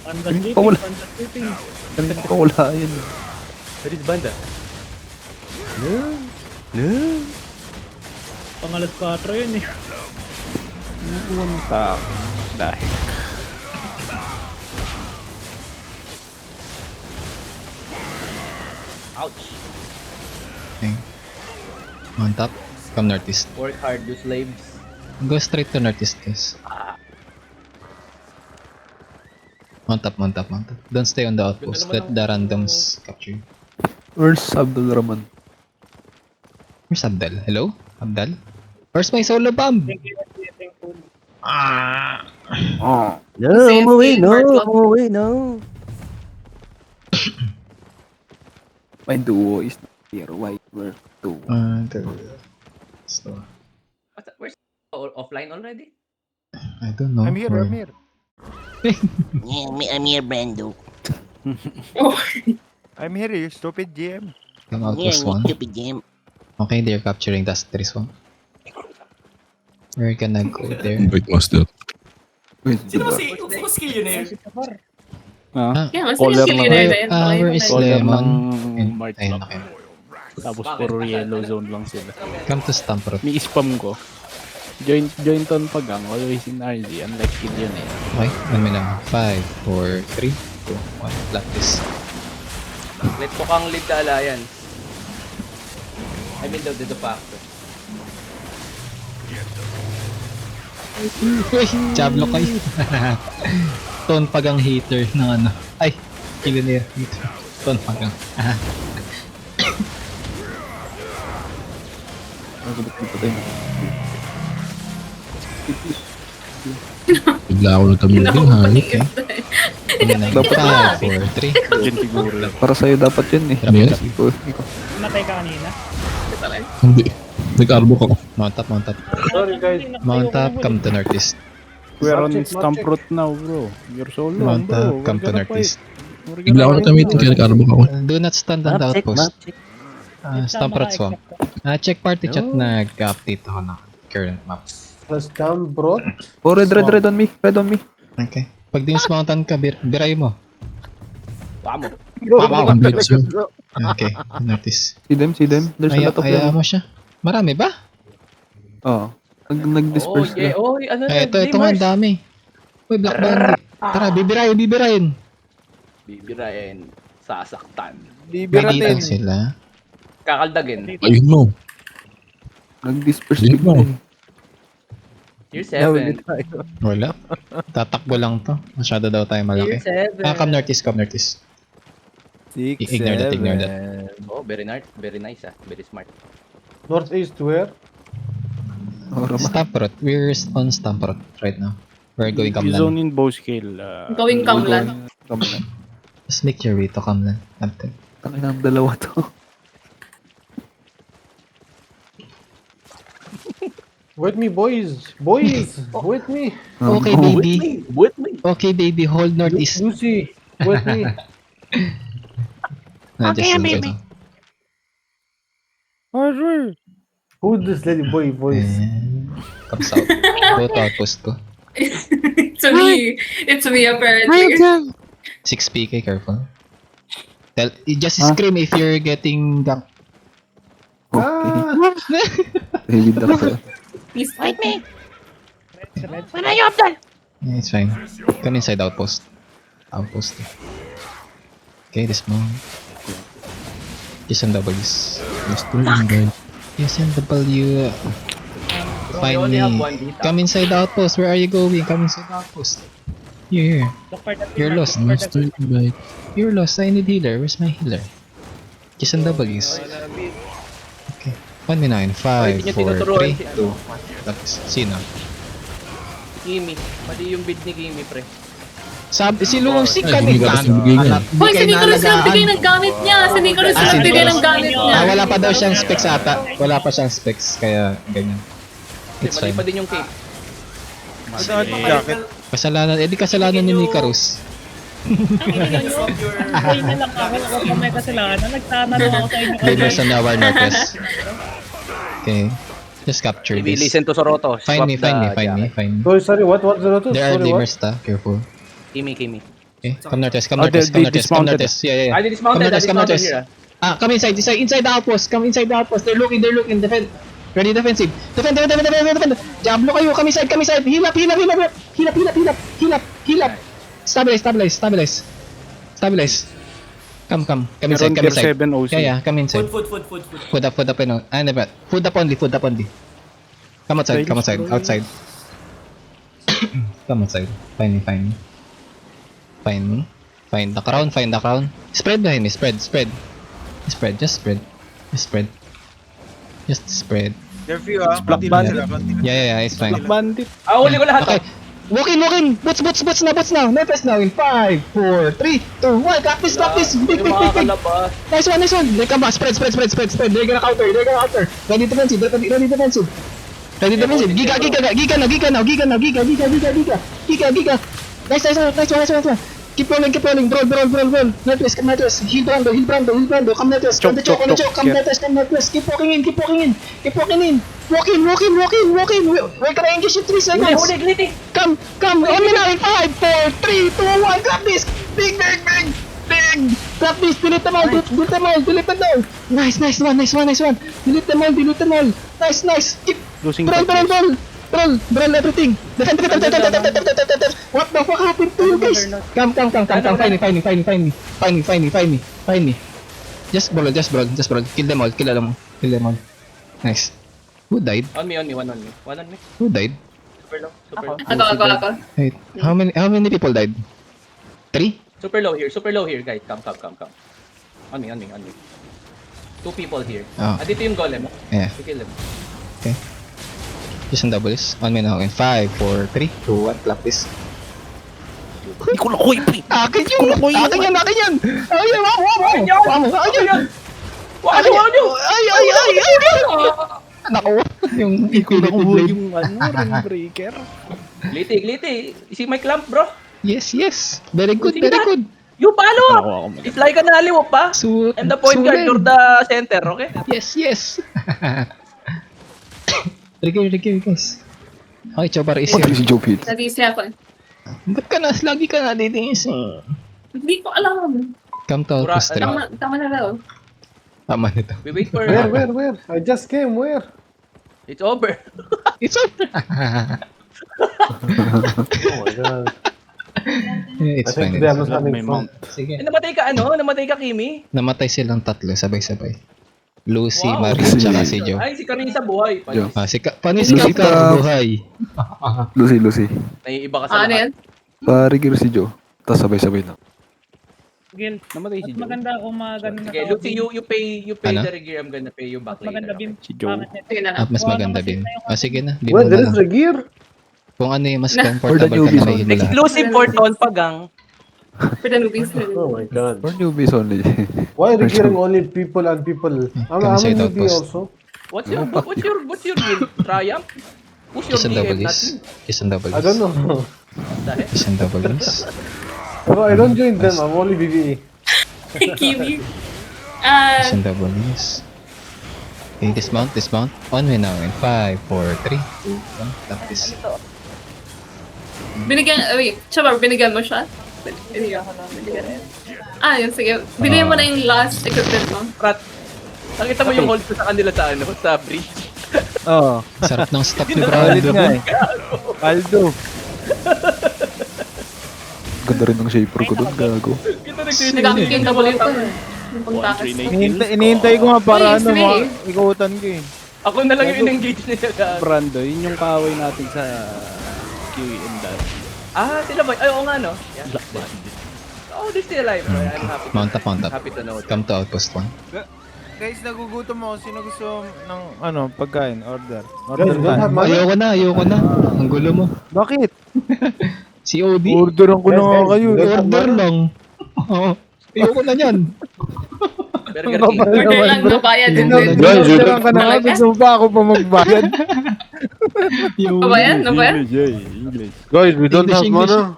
Panda Kanina sleeping, pa wala. panda sleeping. Kanina pa wala yun. Where is Banda? No. No. Pangalas 4 yun eh. Iwan tao. Dahil. Ouch. Okay. On top. Come northeast. Work hard, you slaves. Go straight to northeast, guys. Mount up, mount up, mount up. Don't stay on the outpost. Let the randoms capture you. Where's Abdul Rahman? Where's Abdal? Hello? Abdal? Where's my solo bomb? Ah! Oh. No, umuwi, no, umuwi, no. My duo is not here. Why we're duo? So, Where's offline already? I don't know. I'm here, where- I'm here. Yeah, I'm here, Brando. I'm here, you stupid GM. Come Yeah, outpost one. stupid game. Okay, they're capturing that Tris one. We're gonna go there. Wait, master. Where's Sino ba Dubar? si Skillionaire? Ah, Yeah, mas Caller yung na. Skillionaire na yun. Where is Caller Lemon? ng Mark Ayun, Club. okay. Tapos puro yellow zone lang sila. Come to Stamprot. May spam ko. Join ton pagang, always in RZ, unlike Gideon eh. Okay, 1 minute. 5, 4, 3, 2, 1. Flat this. Let ko kang lead the alliance. I mean the de facto. Uy, Chablo kayo. Ton pagang hater ng ano. Ay, Killionaire hater. Ton pagang. Nagulot dito tayo. Bigla ako nagkamilagin, hayop eh. Dapat 5, 4, 3. Diyan siguro. Para sa'yo dapat yun eh. Ano yan? Ikaw. Matay ka kanina. Hindi. Nag-arbok ako. Mount up, mount up. Sorry guys. Mount up, come to northeast. We're on Stamprot now, bro. You're so long, Mount bro. up, come to northeast. Bigla ako nagkamitin kaya nag-arbok ako. Do not stand on the Map check, outpost. map check. Stamprot swamp. Check party chat, nag-update ako ng current map. Oh, red on me. Red on me. Okay. Pag Dims Mountain ka, biray mo. Vamos. Ang blitz yun. Okay, northeast. See them. There's a lot of Kaya them. mo siya. Marami ba? Oo. Nag-disperse yeah. sila. Oh, ano na? Ito nga, ang dami. Uy, Black Bandit. Tara, bibirayin. Bibirain. Sasaktan. Nandito sila. Kakaldagin. Ayun mo. Nag-disperse Hindi bigla mo. eh. Year 7. Wala. Tatakbo lang to. Masyado daw tayo malaki. Year 7. Come northeast. 6, Ignore that. Oh, very nice. Very nice Very smart. Northeast where? Oh, Rama. Stamprot. We're on Stamprot right now. We're going Kamlan. Zone in bow scale. Going Kamlan. Kamlan. Just make your way to Kamlan. Abdel. Tangin ang dalawa to. With me, boys. Boys, with me. Okay, baby. With me. Okay, baby. Hold northeast. Lucy, with me. Okay, baby. Who's this lady boy voice? Come south. Go to outpost ko. It's me. It's me apparently. 6 PK, careful. Just scream if you're getting ganked. Okay. David ako. Please fight me. Where are you, Abdul? Yeah, it's fine. Come inside outpost. Outpost. Okay, this one. Yes and W's. Master, invite. Yes and W. Find only me. have one data. Come inside the outpost. Where are you going? Come inside the outpost. Here. You're lost. Master, invite. You're lost. I need healer. Where's my healer? Yes and W's. Okay. 1 minute. 5, Hindi niya 4, tinuturuan 3, si 2. Tapos, sino? Kimi. Mali yung bid ni Kimi, pre. Sabi, si Lucy Ay, hindi ka kasi bigay niya. Hoy, si Nicholas lang bigay ng gamit niya. Si Nicholas Ah, lang si bigay Nicholas. ng gamit niya. Wala pa daw siyang specs ata. Wala pa siyang specs, kaya ganyan. Kasi It's mali fine. pa din yung cake. Jacket. Kasalanan, di kasalanan ni Nicarus. Ay na lang ako. Ako pa may kasalanan. Nagtanong ako sa inyo. Labors on our northwest. Okay. Just capture Maybe this. listen to Soroto. Find me, find me, find me, find me. Sorry, sorry, what Zoroto? There are Sorry, what? lemurs, careful. Kimi. Okay, come northwest, come Oh, northwest, they come northwest, come dismounted. northwest. Yeah. I dismounted, Come northwest. here. Come inside the outpost, come inside the outpost. They're looking, defend. Ready, defensive. Defend. Diablo kayo, come inside. Heal up. Stabilize. Come inside, Meron tier 7 OC. Yeah, come inside. Food. Food up, never. Food up only. Come outside. Outside. Come outside. Find me. Find the crown. Spread behind me. Spread. Just spread. Curfew ah. Black Bandit. Yeah, it's fine. Black Bandit. Huli ko lahat. Okay. Walk in. Boots now. Nepes now in 5, 4, 3, 2, 1. Got this. Big. Nice one. They come back. Spread. They're gonna counter. Ready defensive. Giga now. Nice one. Keep rolling. Brawl. Netwest. Heal Brando. Come Netwest. Come the choke. Come Netwest. Keep walking in. Walk in. We're gonna engage in 3 seconds. Huli. Come. On me now in 5, 4, 3, 2, 1. Grab this. Big. Grab this. Delete them all. Nice one. Delete them all. Nice. Keep. Losing Brawl everything. Defend. What the fuck happened to you guys? Come. Find me. Just brawl. Kill them all. Nice. Who died? On me. One on me. Who died? Super low. Ako. Wait. How many people died? 3? Super low here, guys. Come. On me. 2 people here. Oh. Dito yung golem. Yeah. To kill them. Okay. Just on doubles. On me now in 5, 4, 3, 2, 1. Clap this. Akin yan! Akin! Nako! Yung Nakuha yung ring breaker. Liti. Si Mike Lamp, bro. Yes. Very good. You follow up. Nakuha ko maganda. I-fly ka na aliw pa. I'm the point guard, you're the center, okay? Yes. Trigger, guys. Okay, Chobar is here. Natisi ako. Ba't lagi ka na dito Hindi ko alam. Come to outpost 3. Tama na daw. Tama nito. We wait for... Where? I just came, where? It's over. It's over. Oh my god. It's I think fine. they are not May having mount. fun. Sige. Namatay ka, Kimi? Namatay silang tatlo, sabay-sabay. Lucy, Wow. Marie, tsaka si Joe. Ay, si Carissa buhay. Paano si Carissa buhay? Lucy. Naiiba ka sa Ano lahat. yan? Parigir si Joe. Tapos sabay-sabay lang. Gil, Namatay si mas Joe. maganda kung maganda na Sige, tao, Lucy, Bim. you pay Ano? the gear. I'm gonna pay you back Mas maganda, later. Bim. Si Joe. Bakit net? Sige na At lang. mas Wala maganda naman din. sila yung- Sige na, di Where? mo There na is lang. a gear? Kung ano yung mas Na. comfortable ka newbies. na hihila. Exclusive for Ton Pagang. For the newbies. Oh my god. For newbies only. Why are you gearing only people and people? I'm a Inside newbie outpost. also. What's your guild? Triumph? Who's your Kiss and DM? doubles. Kiss and doubles. I don't know. Kiss and doubles. Bro, I don't join them. I'm only BBE. Kiwi. Kiss and doubles. Okay, dismount. On me now in 5, 4, 3, 2, 1. Tap this. Binigyan mo siya? Binigyan. Yun, sige. Binigyan mo na yung last equipment mo. Rat. Nakita mo yung hold ko sa kanila sa bridge. Oo. Sarap ng stock ni Palit Brando. nga eh. Aldo. Ganda rin ng shaper ko doon, gago. Kita Nagamit yung double ito. Yung pangtakas ko. Inihintay ko nga para Uy, ano, sige. ikutan ko eh. Ako na lang yung in-engage nila. Brando, yun yung kaaway natin sa QE and that. Sila ba? Ay, oo nga, no? Yeah. Black Bandit. Oh, they're still alive. I'm happy. Mount up. Happy to know. Come to outpost 1. Guys, nagugutom ako. Sino gusto ng pagkain? Order. Guys, don't have money. Ayoko na. Ang gulo mo. Bakit? Si OD. Orderan ko na nga kayo. Order lang. Oo. Ayoko na yan. Burger King. Order lang, mabayad din din. Orderan ka na nga. Gusto mo ba ako pa magbayad? Mabayad? English. Guys, we don't have English. mana.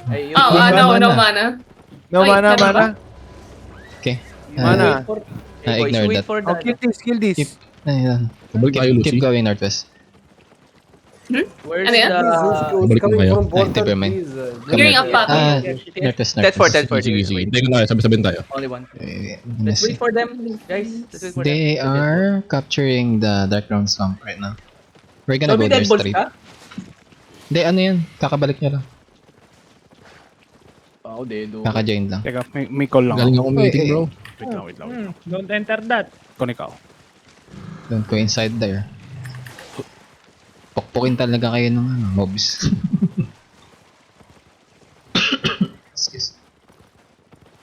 Ay, yun. No mana. No, Ay, mana. ano ba? Okay. Mana. Hey, boys, ignore wait that. for Oh, the... kill this. Ayun. Balik tayo, Keep Lucy. going northwest. Where's Ano yan? the... Balik mo kayo. Never mind. Gearing up pa ako. Northwest, Dead for, northwest. dead for. Sige, sige. Hintay ko na kayo. Sabi-sabihin tayo. Only one. Let's Let's see. wait for them, guys. Let's wait for They them. are capturing the Dark Ground Swamp right now. We're gonna So, go may there dead balls straight. ka? Hindi, ano yun? Kakabalik niya lang. Ako, dedo. Kaka-join lang. Teka, may call lang Galing ako. ako meeting, bro. Wait lang. Don't enter that. Kon ikaw. Don't go inside there. Pukpukin talaga kayo ng mobs. Excuse.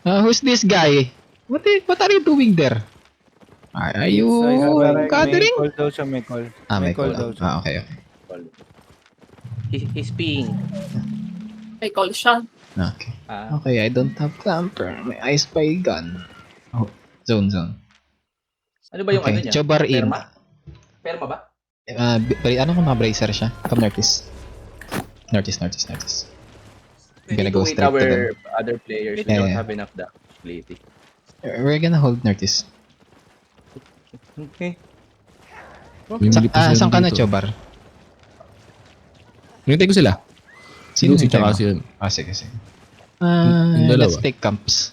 Who's this guy? What are you doing there? Are you gathering? May call daw siya, may call. May call daw siya. Okay. He's peeing. May call siya. Okay. Ah. Okay, I don't have clamper. May I spy gun. Oh, zone. Ano ba yung ano Okay, niya? Chobar in. Perma? Perma ba? Ano kung mga bracer siya? Come northeast. Northeast. We Gonna need go to wait straight to our other players. We Yeah, don't yeah. have enough ability. We're gonna hold northeast. Okay. May mali pa sila Saan ka na, dito. Chobar? Hintay ko sila. Si Lucy hintay tsaka mo? si yun. Sige. Yung dalawa. Let's take camps.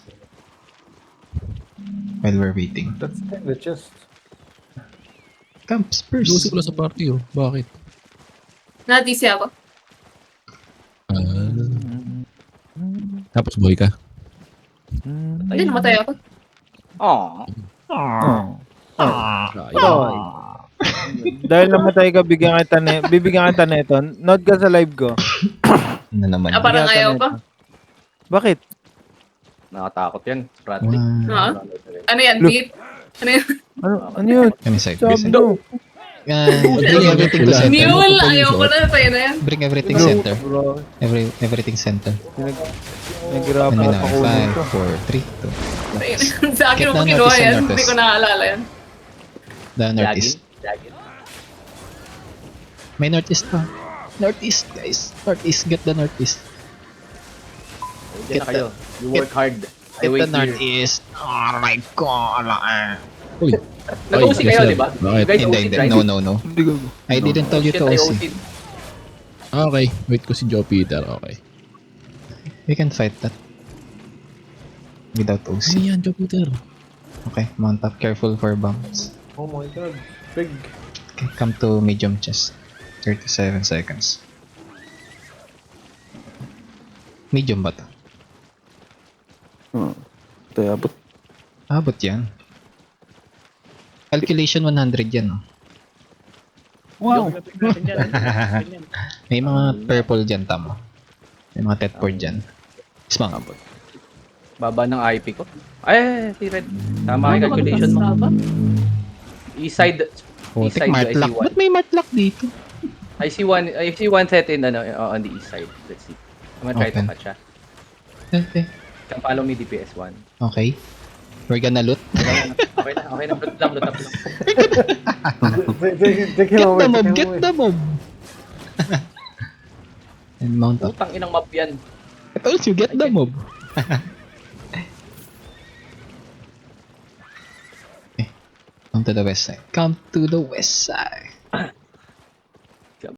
While we're waiting. Let's take the chest. Camps Lucy first. pala sa party, oh. Bakit? Na-DC ako. Tapos boy ka. Ayun, namatay ako. Aww. Dahil namatay ka, bibigyan kita nito. Note ka sa live ko. Ano naman? Parang ayaw pa. Bakit? Nakatakot yan. Rattling. Oo. Ano yan, beat? Ano yan? Ano yun? Kami side. Sabi no. Bring everything to center. Mule! Ayaw ko na. Tayo na yan. Bring everything center. Bro, Everything center. naghirapan Ano ka na? pa kunin 5, to. 4, 3, 2. Tayo na. Sa akin Get mo down kinuha northeast and yan. Hindi northwest. ko naaalala yan. The northeast. Jagged. May northeast pa. Northeast, guys. Northeast. Get the northeast. Diyan na kayo. You work hard. I Get wait the here. northeast. Oh my god. Uy. Nag-OC Ay, kayo, yes, di ba? bakit? You guys Hindi. OC, right? No. Hindi ko. I didn't tell you Shit, to I OC. OC'd. Okay. Wait ko si Joe Peter. Okay. We can fight that. Without Ano OC. yan, Joe Peter? Okay, mount up. Careful for bombs. Oh my god. Big. Okay, come to medium chest. 37 seconds. Medium ba to? Tayo abot. Abot yan. Calculation 100 yan. Oh. Wow. Natin dyan. May mga purple dyan, tama. May mga tetport dyan. Smang. Baba ng IP ko. Ay, si Red. Tama yung calculation mo. East side. East Putik, side. mart lock. Ba't may mart lock dito? I see one set in on the east side. Let's see. I'm gonna try to Okay. catch siya. Okay. Come follow me DPS 1. Okay. We're gonna loot. Okay na. Loot lang. Take him away. Get the mob! And mount up. Putang inang map yan. I told you, get the mob! Okay. Come to the west side. Come to the west side.